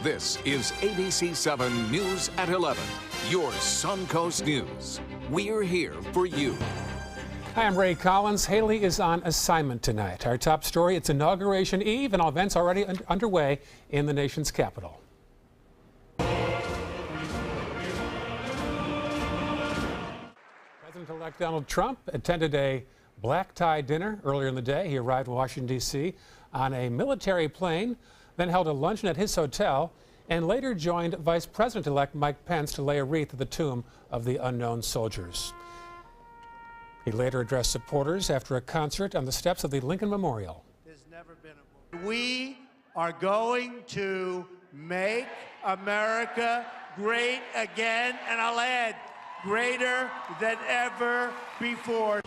This is ABC7 News at 11, your Suncoast News. We're here for you. Hi, I'm Ray Collins. Haley is on assignment tonight. Our top story, it's Inauguration Eve and all events already underway in the nation's capital. President-elect Donald Trump attended a black tie dinner earlier in the day. He arrived in Washington, D.C. on a military plane, then held a luncheon at his hotel, and later joined Vice President-elect Mike Pence to lay a wreath at the tomb of the unknown soldiers. He later addressed supporters after a concert on the steps of the Lincoln Memorial. There's never been a... We are going to make America great again, and I'll add, greater than ever before.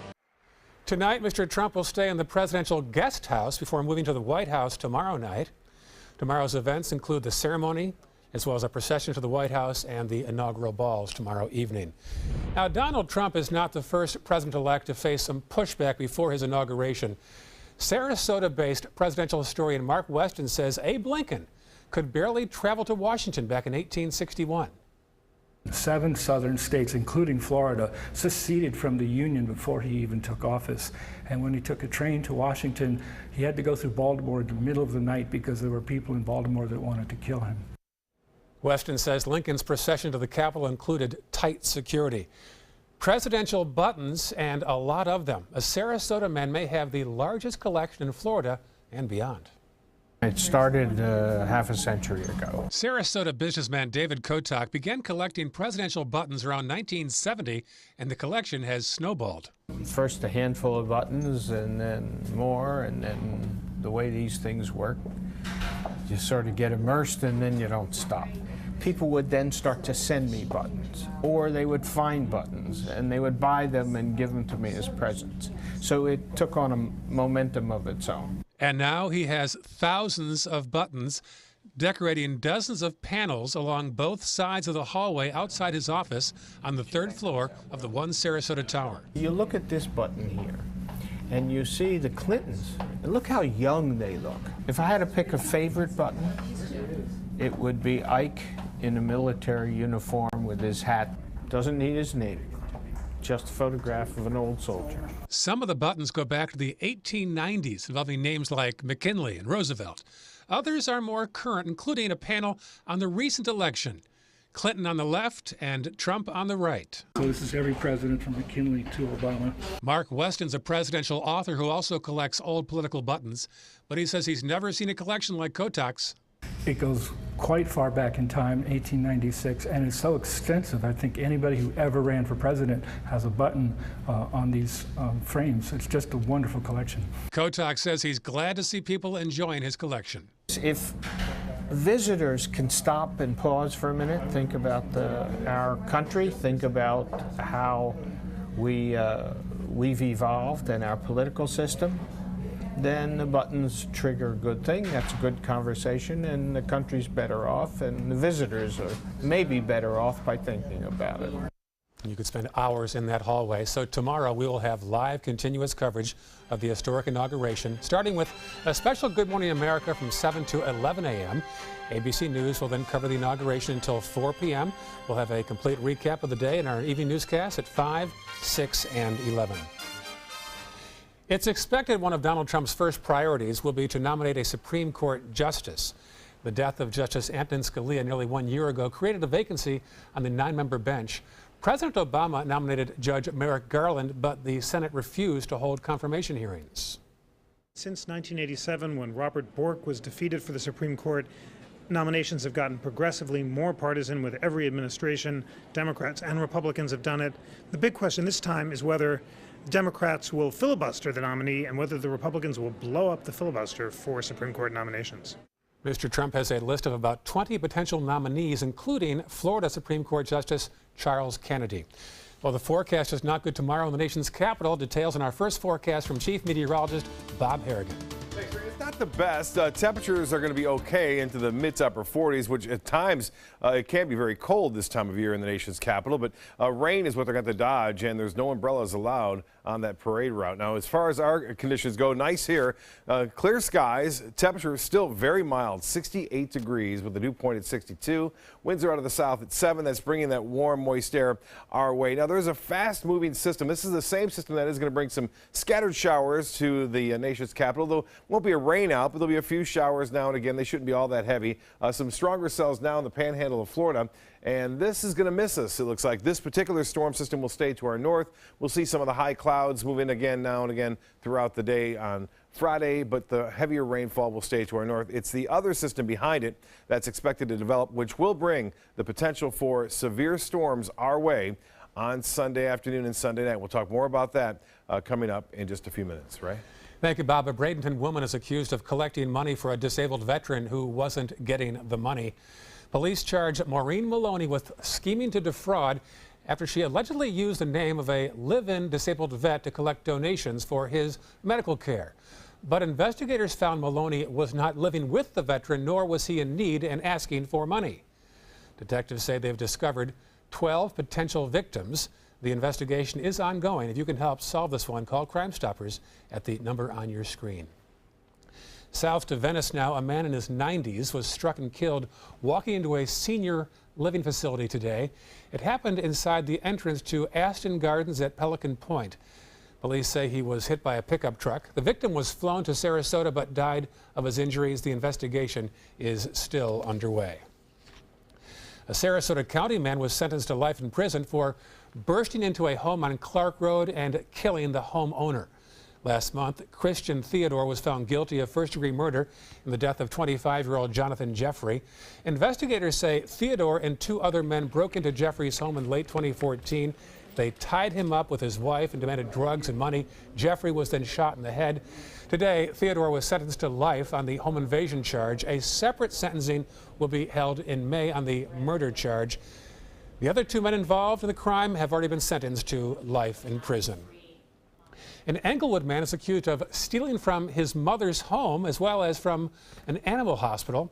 Tonight, Mr. Trump will stay in the presidential guest house before moving to the White House tomorrow night. Tomorrow's events include the ceremony, as well as a procession to the White House and the inaugural balls tomorrow evening. Now, Donald Trump is not the first president-elect to face some pushback before his inauguration. Sarasota-based presidential historian Mark Weston says Abe Lincoln could barely travel to Washington back in 1861. 7 southern states, including Florida, seceded from the Union before he even took office. And when he took a train to Washington, he had to go through Baltimore in the middle of the night because there were people in Baltimore that wanted to kill him. Weston says Lincoln's procession to the Capitol included tight security, presidential buttons, and a lot of them. A Sarasota man may have the largest collection in Florida and beyond. It started half a century ago. Sarasota businessman David Kotak began collecting presidential buttons around 1970, and the collection has snowballed. First a handful of buttons, and then more, and then the way these things work, you sort of get immersed and then you don't stop. People would then start to send me buttons, or they would find buttons, and they would buy them and give them to me as presents. So it took on a momentum of its own. And now he has thousands of buttons decorating dozens of panels along both sides of the hallway outside his office on the 3rd floor of the One Sarasota Tower. You look at this button here, and you see the Clintons, and look how young they look. If I had to pick a favorite button, it would be Ike in a military uniform with his hat. Doesn't need his name. Just a photograph of an old soldier. Some of the buttons go back to the 1890s, involving names like McKinley and Roosevelt. Others are more current, including a panel on the recent election. Clinton on the left and Trump on the right. So this is every president from McKinley to Obama. Mark Weston's a presidential author who also collects old political buttons, but he says he's never seen a collection like Kotak's. It goes quite far back in time, 1896, and it's so extensive. I think anybody who ever ran for president has a button on these frames. It's just a wonderful collection. Kotak says he's glad to see people enjoying his collection. If visitors can stop and pause for a minute, think about our country, think about how we've evolved and our political system, then the buttons trigger a good thing. That's a good conversation, and the country's better off, and the visitors are maybe better off by thinking about it. You could spend hours in that hallway. So tomorrow we will have live continuous coverage of the historic inauguration, starting with a special Good Morning America from 7 to 11 a.m. ABC News will then cover the inauguration until 4 p.m. We'll have a complete recap of the day in our evening newscast at 5, 6, and 11. It's expected one of Donald Trump's first priorities will be to nominate a Supreme Court justice. The death of Justice Antonin Scalia nearly 1 year ago created a vacancy on the 9-member bench. President Obama nominated Judge Merrick Garland, but the Senate refused to hold confirmation hearings. Since 1987, when Robert Bork was defeated for the Supreme Court, nominations have gotten progressively more partisan with every administration. Democrats and Republicans have done it. The big question this time is whether Democrats will filibuster the nominee and whether the Republicans will blow up the filibuster for Supreme Court nominations. Mr. Trump has a list of about 20 potential nominees, including Florida Supreme Court Justice Charles Kennedy. Well, the forecast is not good tomorrow in the nation's capital. Details in our first forecast from Chief Meteorologist Bob Harrigan. Thanks, Ray. It's not the best. Temperatures are going to be okay into the mid to upper 40s, which at times it can be very cold this time of year in the nation's capital. But rain is what they're going to dodge, and there's no umbrellas allowed on that parade route. Now, as far as our conditions go, nice here. Clear skies. Temperature is still very mild, 68 degrees with the dew point at 62. Winds are out of the south at 7. That's bringing that warm, moist air our way. Now, there's a fast-moving system. This is the same system that is going to bring some scattered showers to the nation's capital. There won't be a rain out, but there'll be a few showers now and again. They shouldn't be all that heavy. Some stronger cells now in the panhandle of Florida. And this is going to miss us, it looks like. This particular storm system will stay to our north. We'll see some of the high clouds move in again now and again throughout the day on Friday, but the heavier rainfall will stay to our north. It's the other system behind it that's expected to develop, which will bring the potential for severe storms our way on Sunday afternoon and Sunday night. We'll talk more about that coming up in just a few minutes, right? Thank you, Bob. A Bradenton woman is accused of collecting money for a disabled veteran who wasn't getting the money. Police charge Maureen Maloney with scheming to defraud after she allegedly used the name of a live-in disabled vet to collect donations for his medical care. But investigators found Maloney was not living with the veteran, nor was he in need and asking for money. Detectives say they've discovered 12 potential victims. The investigation is ongoing. If you can help solve this one, call Crime Stoppers at the number on your screen. South to Venice now, a man in his 90s was struck and killed walking into a senior living facility today. It happened inside the entrance to Aston Gardens at Pelican Point. Police say he was hit by a pickup truck. The victim was flown to Sarasota but died of his injuries. The investigation is still underway. A Sarasota County man was sentenced to life in prison for bursting into a home on Clark Road and killing the homeowner. Last month, Christian Theodore was found guilty of first-degree murder in the death of 25-year-old Jonathan Jeffrey. Investigators say Theodore and 2 other men broke into Jeffrey's home in late 2014. They tied him up with his wife and demanded drugs and money. Jeffrey was then shot in the head. Today, Theodore was sentenced to life on the home invasion charge. A separate sentencing will be held in May on the murder charge. The other 2 men involved in the crime have already been sentenced to life in prison. An Englewood man is accused of stealing from his mother's home as well as from an animal hospital.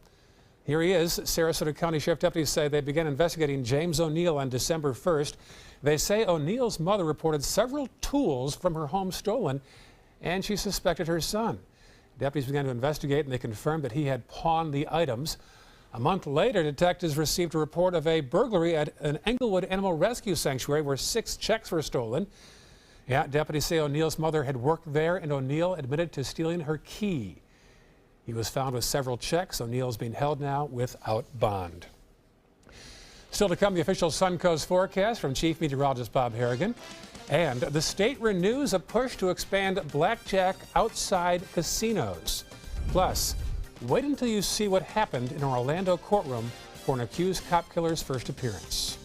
Here he is. Sarasota County Sheriff deputies say they began investigating James O'Neill on December 1st. They say O'Neill's mother reported several tools from her home stolen, and she suspected her son. Deputies began to investigate, and they confirmed that he had pawned the items. A month later, detectives received a report of a burglary at an Englewood Animal Rescue Sanctuary where 6 checks were stolen. Yeah, deputies say O'Neill's mother had worked there, and O'Neill admitted to stealing her key. He was found with several checks. O'Neill's being held now without bond. Still to come, the official Suncoast forecast from Chief Meteorologist Bob Harrigan. And the state renews a push to expand blackjack outside casinos. Plus, wait until you see what happened in an Orlando courtroom for an accused cop killer's first appearance.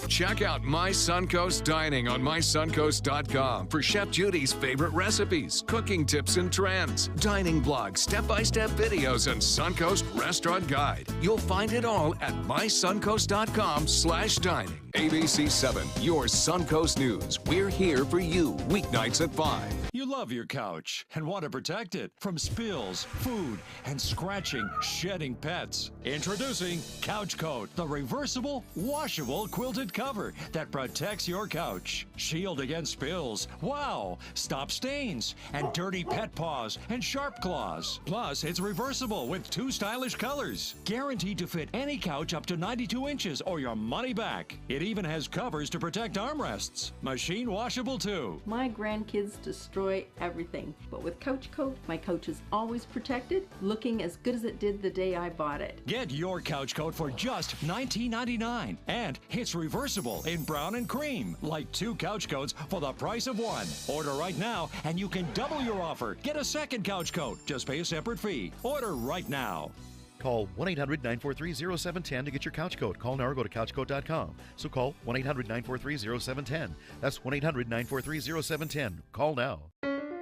Check out My Suncoast Dining on mysuncoast.com for Chef Judy's favorite recipes, cooking tips and trends, dining blogs, step-by-step videos, and Suncoast Restaurant Guide. You'll find it all at mysuncoast.com/dining. ABC7, your Suncoast News. We're here for you weeknights at 5. You love your couch and want to protect it from spills, food, and scratching, shedding pets. Introducing Couch Coat, the reversible, washable quilted cover that protects your couch. Shield against spills. Wow! Stop stains and dirty pet paws and sharp claws. Plus, it's reversible with 2 stylish colors. Guaranteed to fit any couch up to 92 inches or your money back. It even has covers to protect armrests. Machine washable too. My grandkids destroy everything, but with Couch Coat, my couch is always protected, looking as good as it did the day I bought it. Get your Couch Coat for just $19.99, and it's reversible in brown and cream, like 2 couch coats for the price of 1. Order right now, and you can double your offer. Get a second couch coat. Just pay a separate fee. Order right now. Call 1-800-943-0710 to get your couch coat. Call now or go to couchcoat.com. So call 1-800-943-0710. That's 1-800-943-0710. Call now.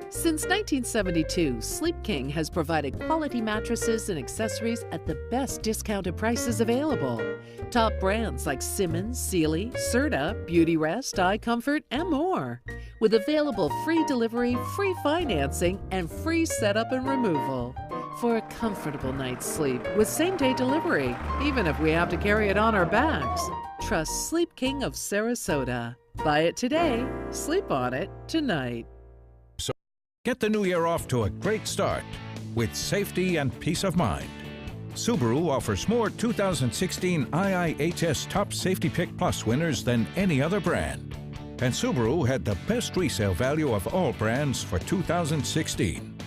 Since 1972, Sleep King has provided quality mattresses and accessories at the best discounted prices available. Top brands like Simmons, Sealy, Serta, Beautyrest, iComfort, and more. With available free delivery, free financing, and free setup and removal. For a comfortable night's sleep with same-day delivery, even if we have to carry it on our backs. Trust Sleep King of Sarasota. Buy it today, sleep on it tonight. So get the new year off to a great start with safety and peace of mind. Subaru offers more 2016 IIHS Top Safety Pick Plus winners than any other brand. And Subaru had the best resale value of all brands for 2016.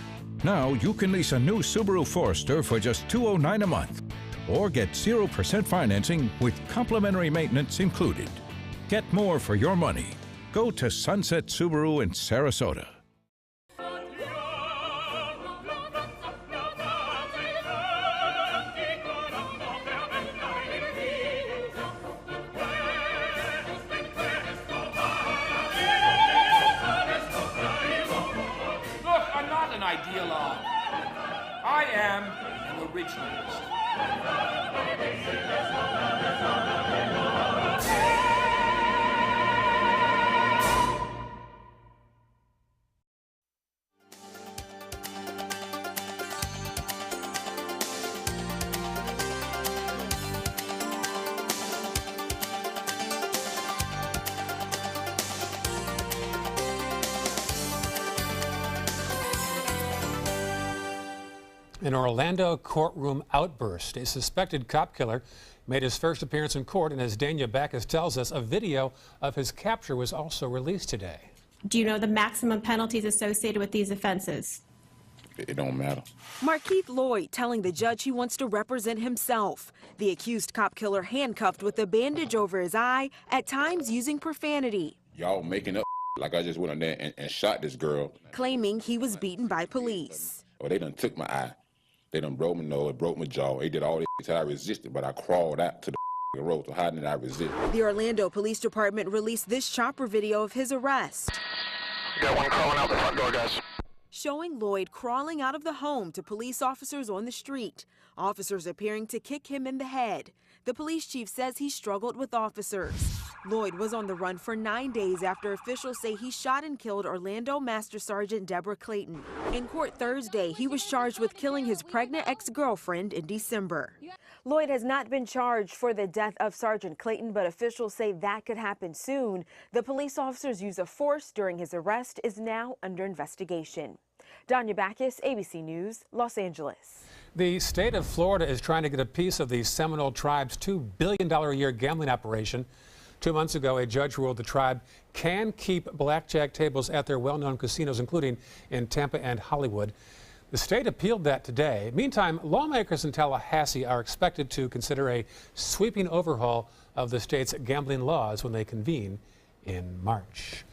Now you can lease a new Subaru Forester for just $209 a month or get 0% financing with complimentary maintenance included. Get more for your money. Go to Sunset Subaru in Sarasota. Ideologue. I am an originalist. An Orlando courtroom outburst. A suspected cop killer made his first appearance in court, and as Dania Backus tells us, a video of his capture was also released today. Do you know the maximum penalties associated with these offenses? It don't matter. Markeith Lloyd telling the judge he wants to represent himself. The accused cop killer handcuffed with a bandage over his eye, at times using profanity. Y'all making up like I just went in there and shot this girl. Claiming he was beaten by police. Oh, they done took my eye. They done broke my nose, broke my jaw. They did all this till I resisted, but I crawled out to the road. So how did I resist? The Orlando Police Department released this chopper video of his arrest. Got one crawling out the front door, guys. Showing Lloyd crawling out of the home to police officers on the street. Officers appearing to kick him in the head. The police chief says he struggled with officers. Lloyd was on the run for 9 days after officials say he shot and killed Orlando Master Sergeant Deborah Clayton. In court Thursday, he was charged with killing his pregnant ex-girlfriend in December. Lloyd has not been charged for the death of Sergeant Clayton, but officials say that could happen soon. The police officer's use of force during his arrest is now under investigation. Dania Backus, ABC News, Los Angeles. The state of Florida is trying to get a piece of the Seminole tribe's $2 billion a year gambling operation. 2 months ago, a judge ruled the tribe can keep blackjack tables at their well-known casinos, including in Tampa and Hollywood. The state appealed that today. Meantime, lawmakers in Tallahassee are expected to consider a sweeping overhaul of the state's gambling laws when they convene in March.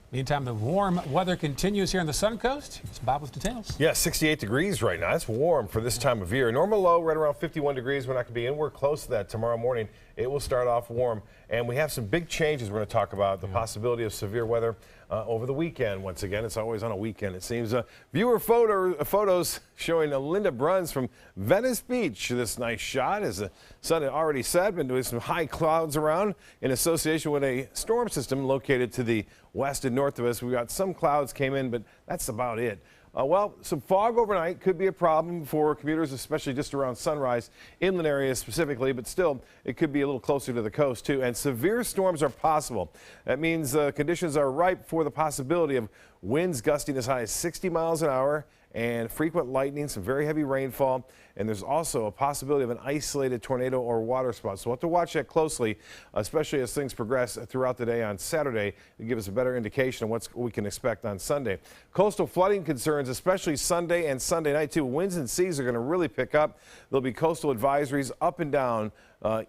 Meantime, the warm weather continues here on the Sun Coast. It's Bob with details. Yeah, 68 degrees right now. That's warm for this time of year. Normal low right around 51 degrees. We're not going to be anywhere close to that tomorrow morning. It will start off warm. And we have some big changes we're going to talk about. The possibility of severe weather over the weekend. Once again, it's always on a weekend, it seems. Viewer photos showing Linda Bruns from Venice Beach. This nice shot, as the sun had already set, been doing some high clouds around in association with a storm system located to the west and north of us. We got some clouds came in, but that's about it. Well, some fog overnight could be a problem for commuters, especially just around sunrise, inland areas specifically, but still, it could be a little closer to the coast too. And severe storms are possible. That means conditions are ripe for the possibility of winds gusting as high as 60 miles an hour and frequent lightning, some very heavy rainfall. And there's also a possibility of an isolated tornado or water spout. So we'll have to watch that closely, especially as things progress throughout the day on Saturday to give us a better indication of what we can expect on Sunday. Coastal flooding concerns, especially Sunday and Sunday night too. Winds and seas are going to really pick up. There'll be coastal advisories up and down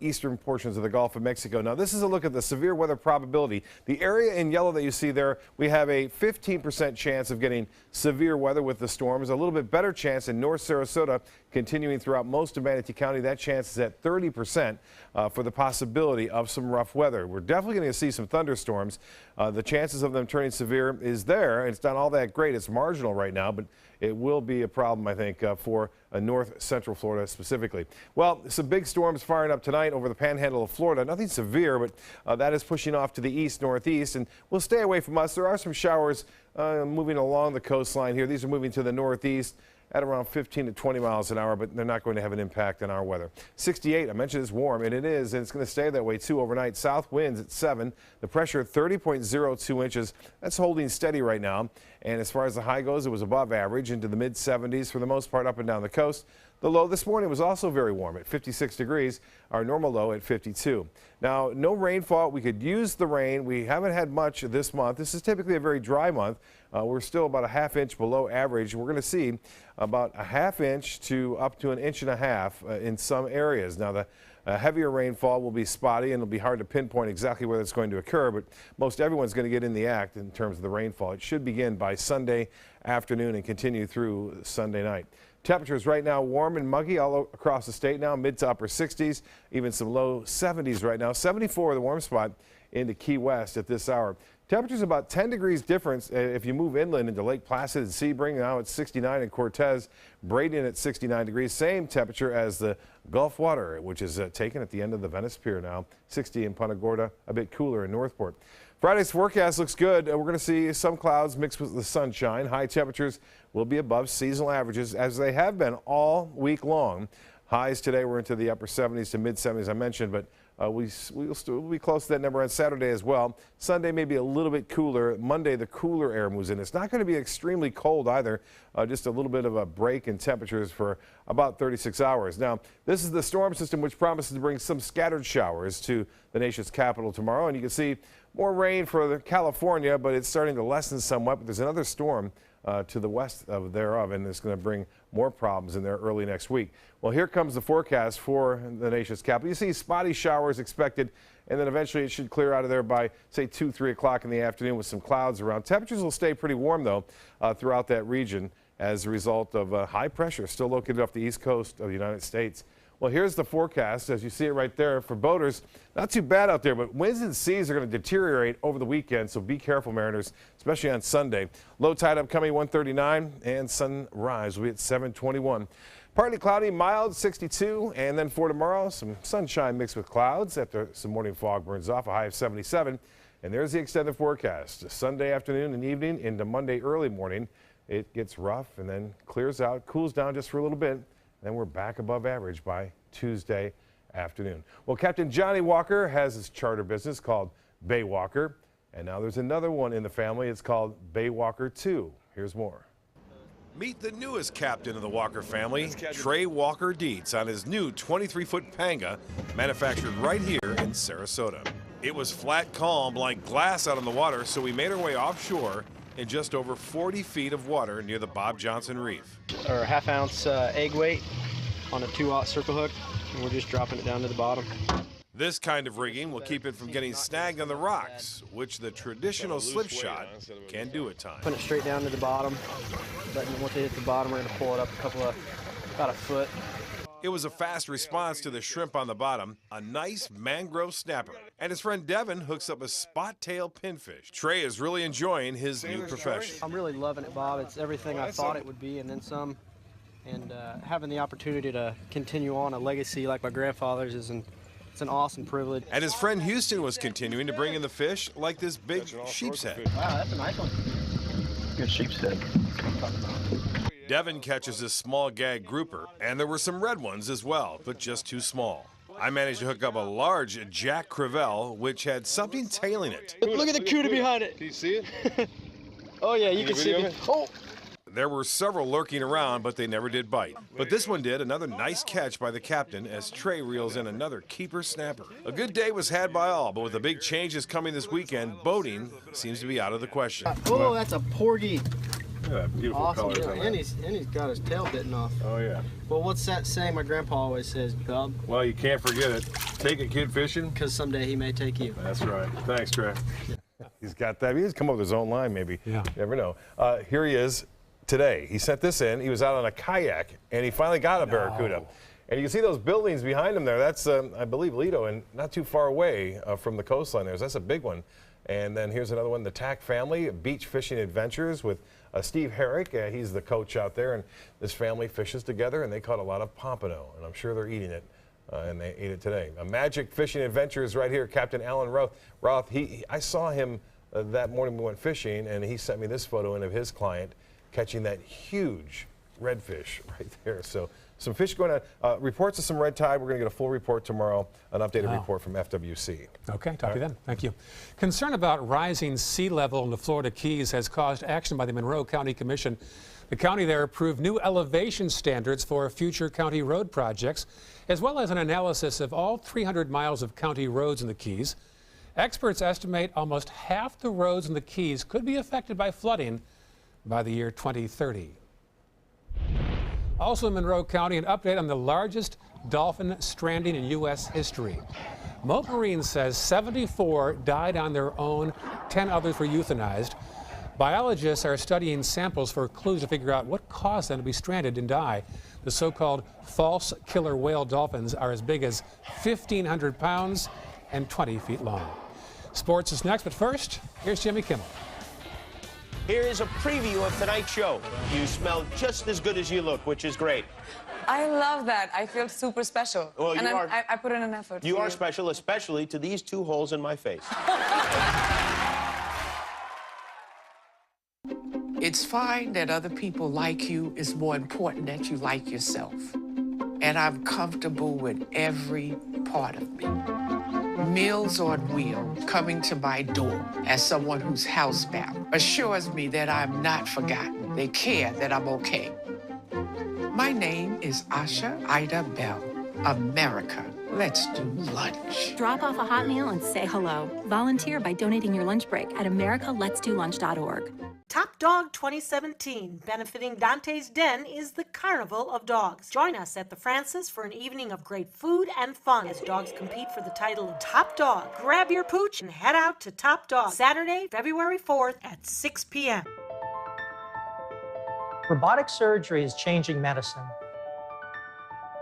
eastern portions of the Gulf of Mexico. Now, this is a look at the severe weather probability. The area in yellow that you see there, we have a 15% chance of getting severe weather with the storms. A little bit better chance in North Sarasota, continuing throughout most of Manatee County. That chance is at 30% for the possibility of some rough weather. We're definitely going to see some thunderstorms. The chances of them turning severe is there. It's not all that great. It's marginal right now, but it will be a problem, I think, for north central Florida specifically. Well, some big storms firing up tonight over the panhandle of Florida. Nothing severe, but that is pushing off to the east northeast and will stay away from us. There are some showers moving along the coastline here. These are moving to the northeast at around 15 to 20 miles an hour, but they're not going to have an impact on our weather. 68, I mentioned it's warm, and it is, and it's going to stay that way too overnight. South winds at 7, the pressure 30.02 inches. That's holding steady right now. And as far as the high goes, it was above average into the mid 70s for the most part up and down the coast. The low this morning was also very warm at 56 degrees, our normal low at 52. Now, no rainfall. We could use the rain. We haven't had much this month. This is typically a very dry month. We're still about a ½ inch below average. We're going to see about a ½ inch to up to 1.5 inches in some areas. Now, the heavier rainfall will be spotty, and it'll be hard to pinpoint exactly where it's going to occur, but most everyone's going to get in the act in terms of the rainfall. It should begin by Sunday afternoon and continue through Sunday night. Temperatures right now warm and muggy all across the state now, mid to upper 60s, even some low 70s right now. 74 the warm spot into Key West at this hour. Temperatures about 10 degrees difference if you move inland into Lake Placid and Sebring. Now it's 69 in Cortez, Braden at 69 degrees. Same temperature as the Gulf Water, which is taken at the end of the Venice Pier now. 60 in Punta Gorda, a bit cooler in Northport. Friday's forecast looks good. We're going to see some clouds mixed with the sunshine. High temperatures will be above seasonal averages as they have been all week long. Highs today were into the upper 70s to mid 70s I mentioned, but we'll still be close to that number on Saturday as well. Sunday may be a little bit cooler. Monday the cooler air moves in. It's not going to be extremely cold either, just a little bit of a break in temperatures for about 36 hours. Now, this is the storm system which promises to bring some scattered showers to the nation's capital tomorrow, and you can see more rain for California, but it's starting to lessen somewhat. But there's another storm to the west thereof, and it's going to bring more problems in there early next week. Well, here comes the forecast for the nation's capital. You see spotty showers expected, and then eventually it should clear out of there by, say, 2, 3 o'clock in the afternoon with some clouds around. Temperatures will stay pretty warm, though, throughout that region as a result of high pressure still located off the east coast of the United States. Well, here's the forecast as you see it right there for boaters. Not too bad out there, but winds and seas are going to deteriorate over the weekend, so be careful, mariners, especially on Sunday. Low tide upcoming 139, and sunrise will be at 7:21. Partly cloudy, mild 62, and then for tomorrow, some sunshine mixed with clouds after some morning fog burns off, a high of 77. And there's the extended forecast. Sunday afternoon and evening into Monday early morning, it gets rough and then clears out, cools down just for a little bit. Then we're back above average by Tuesday afternoon. Well, Captain Johnny Walker has his charter business called Bay Walker, and now there's another one in the family. It's called Bay Walker 2. Here's more. Meet the newest captain of the Walker family, Trey Walker Dietz, on his new 23-foot Panga, manufactured right here in Sarasota. It was flat calm like glass out on the water, so we made our way offshore in just over 40 feet of water near the Bob Johnson Reef. Or ½ ounce egg weight on a 2/0 circle hook, and we're just dropping it down to the bottom. This kind of rigging will keep it from getting snagged on the rocks, which the traditional slip shot can do at times. Put it straight down to the bottom, but once they hit the bottom, we're going to pull it up about a foot. It was a fast response to the shrimp on the bottom, a nice mangrove snapper. And his friend Devin hooks up a spot-tail pinfish. Trey is really enjoying his new profession. I'm really loving it, Bob. It's everything I thought it would be and then some. And having the opportunity to continue on a legacy like my grandfather's it's an awesome privilege. And his friend Houston was continuing to bring in the fish like this big sheep's head. Wow, that's a nice one. Good sheep's head. Devin catches this small gag grouper, and there were some red ones as well, but just too small. I managed to hook up a large Jack Crevalle, which had something tailing it. Look at the cootie behind it. Can you see it? Oh yeah, you can see it. Oh! There were several lurking around, but they never did bite. But this one did. Another nice catch by the captain as Trey reels in another keeper snapper. A good day was had by all, but with the big changes coming this weekend, boating seems to be out of the question. Oh, that's a porgy. Yeah, beautiful awesome. colors. Yeah, and he's got his tail bitten off. Oh, yeah. Well, what's that saying my grandpa always says, Bob? Well, you can't forget it. Take a kid fishing. Because someday he may take you. That's right. Thanks, Trey. He's got that. He's come up with his own line, maybe. Yeah. You never know. Here he is today. He sent this in. He was out on a kayak, and he finally got a barracuda. And you can see those buildings behind him there. That's, I believe, Lido, and not too far away from the coastline there. So that's a big one. And then here's another one, the Tack family, Beach Fishing Adventures with Steve Herrick. He's the coach out there, and this family fishes together, and they caught a lot of pompano, and I'm sure they're eating it, and they ate it today. A Magic Fishing Adventures right here, Captain Alan Roth. I saw him that morning we went fishing, and he sent me this photo in of his client catching that huge redfish right there. So some fish going to, reports of some red tide. We're going to get a full report tomorrow, an updated report from FWC. Okay, talk to you then. Thank you. Concern about rising sea level in the Florida Keys has caused action by the Monroe County Commission. The county there approved new elevation standards for future county road projects, as well as an analysis of all 300 miles of county roads in the Keys. Experts estimate almost half the roads in the Keys could be affected by flooding by the year 2030. Also in Monroe County, an update on the largest dolphin stranding in U.S. history. Mote Marine says 74 died on their own, 10 others were euthanized. Biologists are studying samples for clues to figure out what caused them to be stranded and die. The so-called false killer whale dolphins are as big as 1,500 pounds and 20 feet long. Sports is next, but first, here's Jimmy Kimmel. Here is a preview of tonight's show. You smell just as good as you look, which is great. I love that. I feel super special. Well, and I put in an effort. You are special, especially to these two holes in my face. It's fine that other people like you. It's more important that you like yourself. And I'm comfortable with every part of me. Meals on Wheels coming to my door as someone who's housebound assures me that I'm not forgotten. They care that I'm okay. My name is Asha Ida Bell. America, let's do lunch. Drop off a hot meal and say hello. Volunteer by donating your lunch break at americaletsdolunch.org. Top Dog 2017, benefiting Dante's Den, is the Carnival of Dogs. Join us at the Francis for an evening of great food and fun as dogs compete for the title of Top Dog. Grab your pooch and head out to Top Dog, Saturday, February 4th at 6 p.m. Robotic surgery is changing medicine.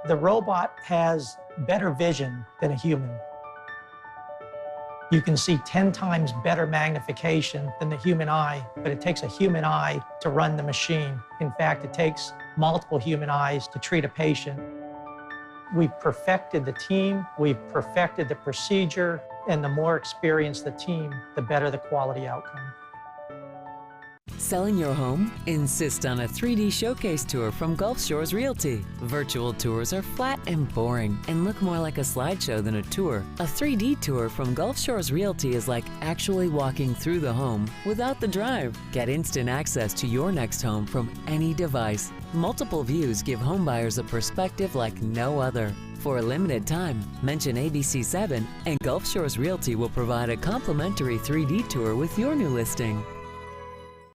The robot has better vision than a human. You can see 10 times better magnification than the human eye, but it takes a human eye to run the machine. In fact, it takes multiple human eyes to treat a patient. We've perfected the team, we've perfected the procedure, and the more experienced the team, the better the quality outcome. Selling your home? Insist on a 3D showcase tour from Gulf Shores Realty. Virtual tours are flat and boring and look more like a slideshow than a tour. A 3D tour from Gulf Shores Realty is like actually walking through the home without the drive. Get instant access to your next home from any device. Multiple views give homebuyers a perspective like no other. For a limited time, mention ABC7 and Gulf Shores Realty will provide a complimentary 3D tour with your new listing.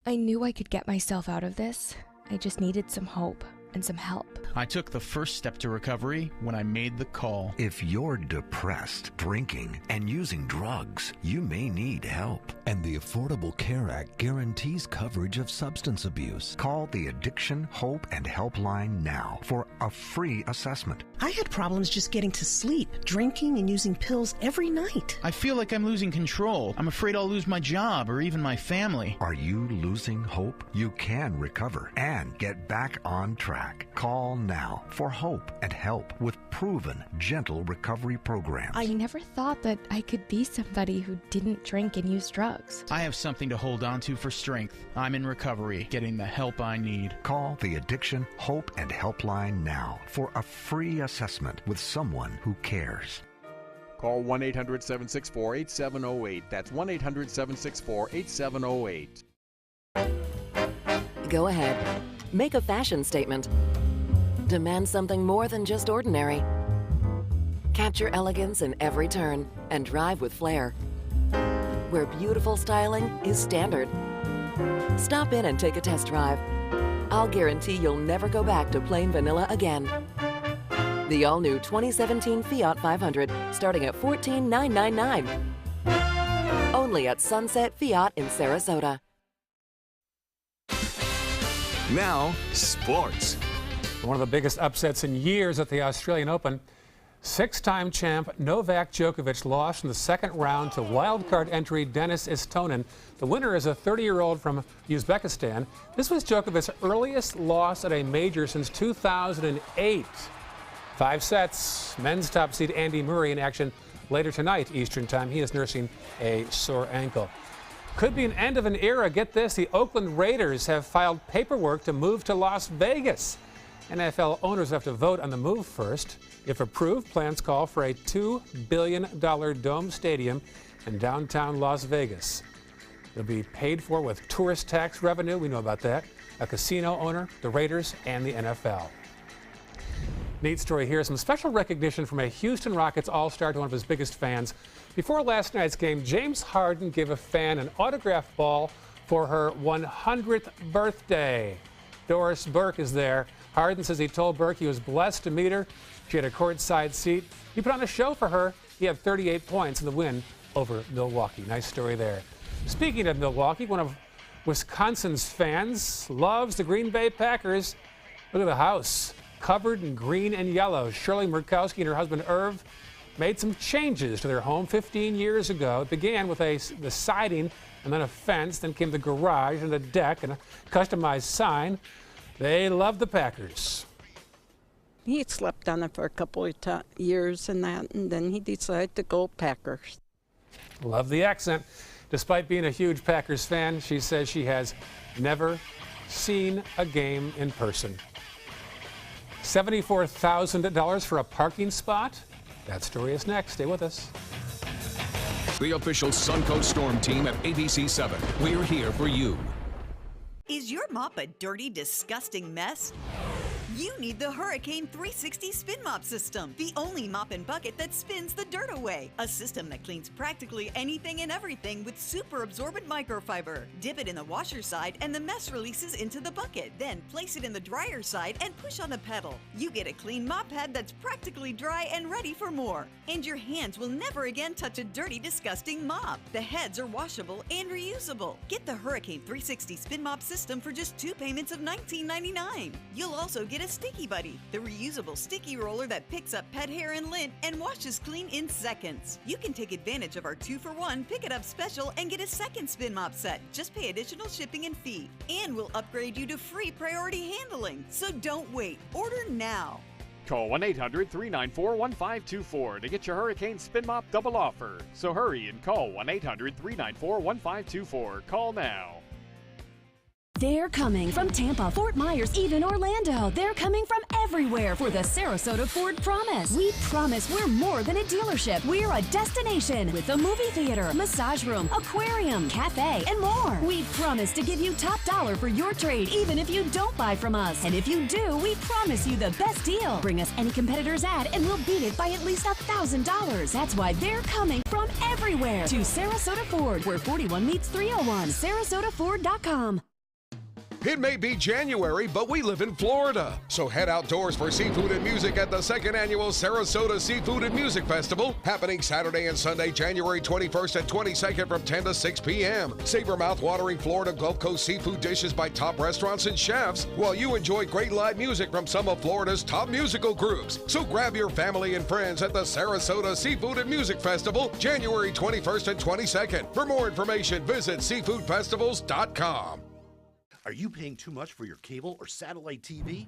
I knew I could get myself out of this. I just needed some hope and some help. I took the first step to recovery when I made the call. If you're depressed, drinking, and using drugs, you may need help. And the Affordable Care Act guarantees coverage of substance abuse. Call the Addiction, Hope, and Helpline now for a free assessment. I had problems just getting to sleep, drinking and using pills every night. I feel like I'm losing control. I'm afraid I'll lose my job or even my family. Are you losing hope? You can recover and get back on track. Call now for hope and help with proven, gentle recovery programs. I never thought that I could be somebody who didn't drink and use drugs. I have something to hold on to for strength. I'm in recovery, getting the help I need. Call the Addiction, Hope, and Helpline now for a free assessment with someone who cares. Call 1-800-764-8708. That's 1-800-764-8708. Go ahead. Make a fashion statement. Demand something more than just ordinary. Capture elegance in every turn and drive with flair. Where beautiful styling is standard. Stop in and take a test drive. I'll guarantee you'll never go back to plain vanilla again. The all-new 2017 Fiat 500, starting at $14,999. Only at Sunset Fiat in Sarasota. Now, sports. One of the biggest upsets in years at the Australian Open. Six-time champ Novak Djokovic lost in the second round to wildcard entry Denis Istomin. The winner is a 30-year-old from Uzbekistan. This was Djokovic's earliest loss at a major since 2008. 5 sets. Men's top seed Andy Murray in action later tonight Eastern Time. He is nursing a sore ankle. Could be an end of an era. Get this, the Oakland Raiders have filed paperwork to move to Las Vegas. NFL owners have to vote on the move first. If approved, plans call for a $2 billion dome stadium in downtown Las Vegas. It'll be paid for with tourist tax revenue. We know about that. A casino owner, the Raiders, and the NFL. Neat story here. Some special recognition from a Houston Rockets All-Star to one of his biggest fans. Before last night's game, James Harden gave a fan an autograph ball for her 100th birthday. Doris Burke is there. Harden says he told Burke he was blessed to meet her. She had a courtside seat. He put on a show for her. He had 38 points in the win over Milwaukee. Nice story there. Speaking of Milwaukee, one of Wisconsin's fans loves the Green Bay Packers. Look at the house, covered in green and yellow. Shirley Murkowski and her husband Irv made some changes to their home 15 years ago. It began with the siding and then a fence. Then came the garage and a deck and a customized sign. They love the Packers. He had slept on it for a couple of years and then he decided to go Packers. Love the accent. Despite being a huge Packers fan, she says she has never seen a game in person. $74,000 for a parking spot? That story is next. Stay with us. The official Suncoast Storm team at ABC7. We're here for you. Is your mop a dirty, disgusting mess? You need the Hurricane 360 Spin Mop System, the only mop and bucket that spins the dirt away. A system that cleans practically anything and everything with super absorbent microfiber. Dip it in the washer side and the mess releases into the bucket. Then place it in the dryer side and push on the pedal. You get a clean mop pad that's practically dry and ready for more. And your hands will never again touch a dirty, disgusting mop. The heads are washable and reusable. Get the Hurricane 360 Spin Mop System for just 2 payments of $19.99. You'll also get a Sticky Buddy, the reusable sticky roller that picks up pet hair and lint and washes clean in seconds. You can take advantage of our 2-for-1 Pick It Up special and get a second spin mop set. Just pay additional shipping and fee. And we'll upgrade you to free priority handling. So don't wait. Order now. Call 1-800-394-1524 to get your Hurricane Spin Mop double offer. So hurry and call 1-800-394-1524. Call now. They're coming from Tampa, Fort Myers, even Orlando. They're coming from everywhere for the Sarasota Ford Promise. We promise we're more than a dealership. We're a destination with a movie theater, massage room, aquarium, cafe, and more. We promise to give you top dollar for your trade, even if you don't buy from us. And if you do, we promise you the best deal. Bring us any competitor's ad and we'll beat it by at least $1,000. That's why they're coming from everywhere to Sarasota Ford, where 41 meets 301. SarasotaFord.com. It may be January, but we live in Florida. So head outdoors for seafood and music at the 2nd Annual Sarasota Seafood and Music Festival, happening Saturday and Sunday, January 21st and 22nd from 10 to 6 p.m. Savor mouth-watering Florida Gulf Coast seafood dishes by top restaurants and chefs, while you enjoy great live music from some of Florida's top musical groups. So grab your family and friends at the Sarasota Seafood and Music Festival, January 21st and 22nd. For more information, visit seafoodfestivals.com. Are you paying too much for your cable or satellite TV?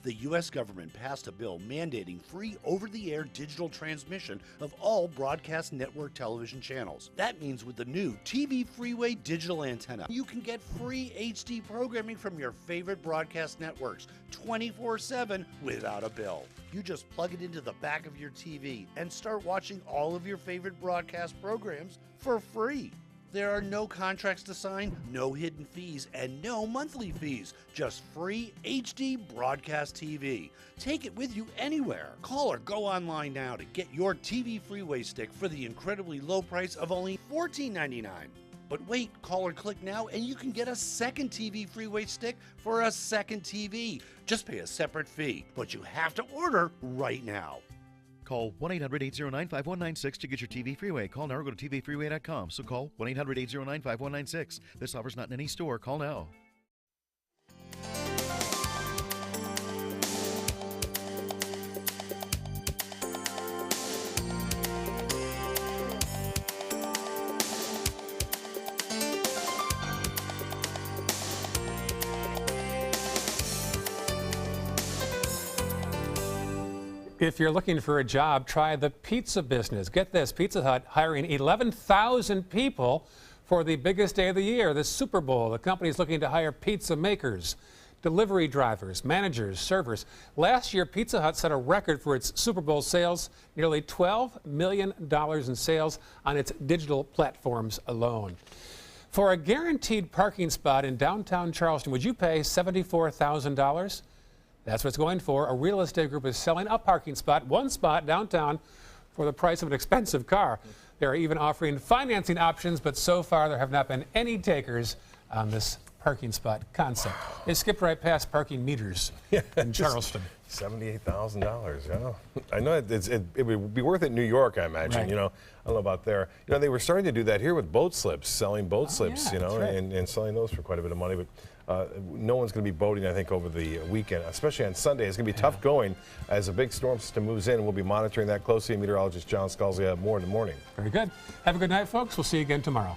The U.S. government passed a bill mandating free over-the-air digital transmission of all broadcast network television channels. That means with the new TV Freeway digital antenna, you can get free HD programming from your favorite broadcast networks 24/7 without a bill. You just plug it into the back of your TV and start watching all of your favorite broadcast programs for free. There are no contracts to sign, no hidden fees, and no monthly fees. Just free HD broadcast TV. Take it with you anywhere. Call or go online now to get your TV Freeway stick for the incredibly low price of only $14.99. But wait, call or click now and you can get a second TV Freeway stick for a second TV. Just pay a separate fee, but you have to order right now. Call 1-800-809-5196 to get your TV Freeway. Call now or go to tvfreeway.com. So call 1-800-809-5196. This offer's not in any store. Call now. If you're looking for a job, try the pizza business. Get this, Pizza Hut hiring 11,000 people For the biggest day of the year, the Super Bowl, the company is looking to hire pizza makers, delivery drivers, managers, servers. Last year, Pizza Hut set a record for its Super Bowl sales, nearly $12 million in sales on its digital platforms alone. For a guaranteed parking spot in downtown Charleston, would you pay $74,000? That's what it's going for. A real estate group is selling a parking spot, one spot downtown, for the price of an expensive car. They're even offering financing options, but so far there have not been any takers on this parking spot concept. They skipped right past parking meters in Charleston. $78,000. Yeah, I know it would be worth it in New York, I imagine. Right. You know, I don't know about there. You know, they were starting to do that here with boat slips, selling boat slips. Yeah, you know, right. and selling those for quite a bit of money. But no one's going to be boating, I think, over the weekend, especially on Sunday. It's going to be tough going as a big storm system moves in. We'll be monitoring that closely. Meteorologist John Scalzi more in the morning. Very good. Have a good night, folks. We'll see you again tomorrow.